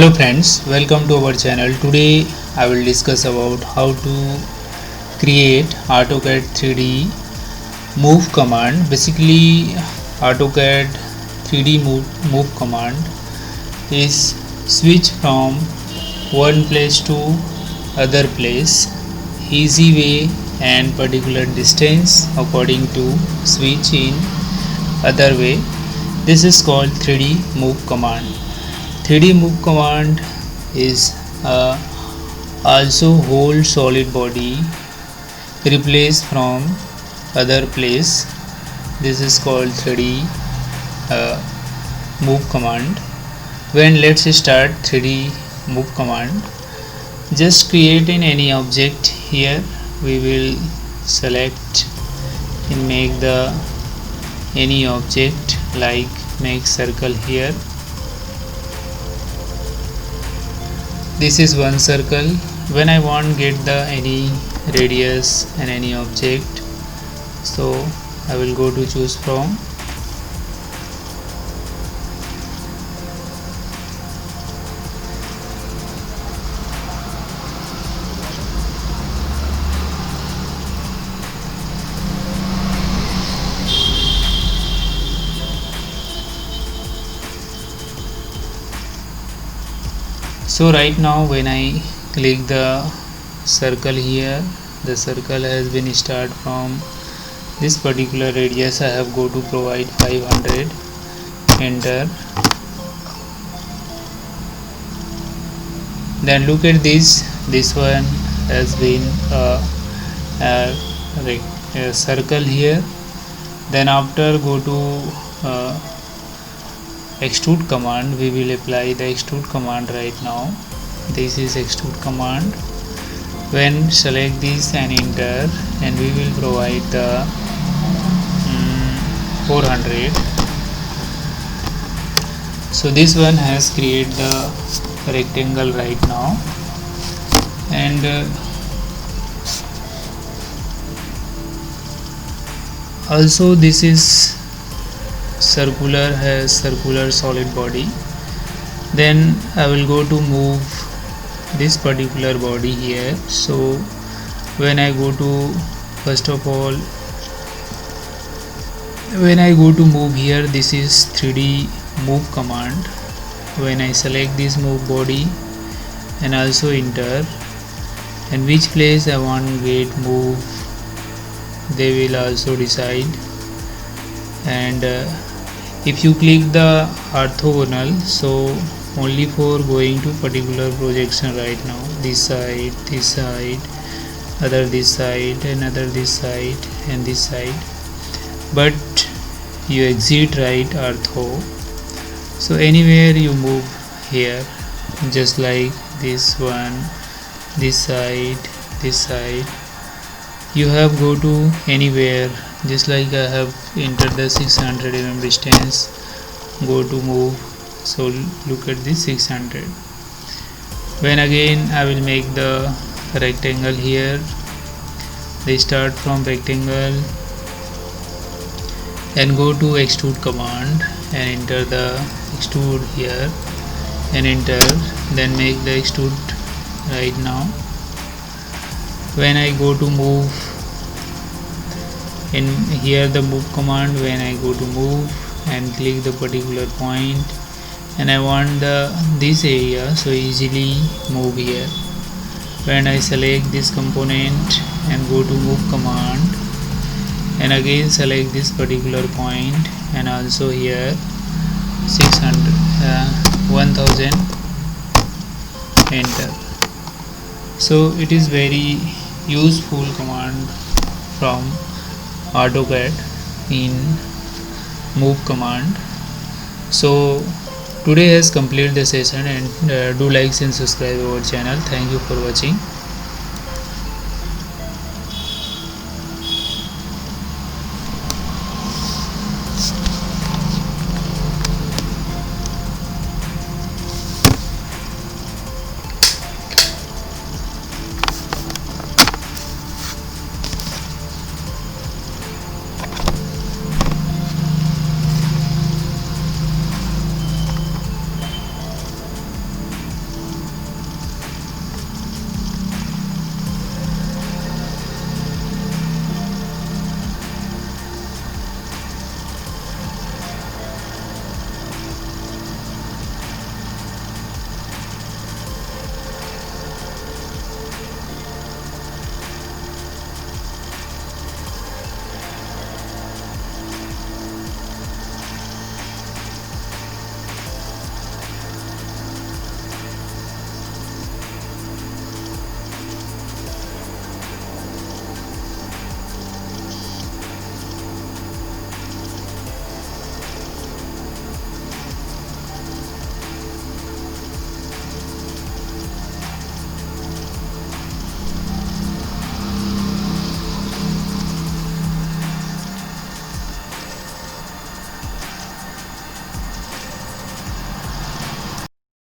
Hello friends, welcome to our channel. Today I will discuss about how to create AutoCAD 3D move command. Basically AutoCAD 3D move command is switch from one place to other place, easy way and particular distance according to switch in other way. This is called 3D move command. 3D move command is also whole solid body replace from other place. This is called 3D move command. When let's start 3D move command, just create in any object. Here we will select and make the any object, like make circle here. This is one circle. When I want get the any radius and any object, so I will go to choose from. So right now when I click the circle here, the circle has been start from this particular radius. I have go to provide 500, enter. Then look at this one has been a circle here. Then after go to extrude command, we will apply the extrude command right now. This is extrude command. When select this and enter, and we will provide the 400. So this one has created the rectangle right now, and also this is circular, has circular solid body. Then I will go to move this particular body here. So when I go to, first of all, when I go to move here, this is 3D move command. When I select this move body and also enter, and which place I want get move, they will also decide. And if you click the orthogonal, so only for going to particular projection right now, this side, other this side, another this side and this side, but you exit right ortho. So anywhere you move here, just like this one, this side, you have go to anywhere. Just like I have entered the 600 mm distance, go to move. So look at this 600. When again I will make the rectangle here, they start from rectangle and go to extrude command and enter the extrude here and enter. Then make the extrude right now. When I go to move, in here the move command, when I go to move and click the particular point, and I want this area, so easily move here. When I select this component and go to move command and again select this particular point and also here 600 1000, enter. So it is very useful command from AutoCAD in move command. So today has completed the session, and do like and subscribe our channel. Thank you for watching.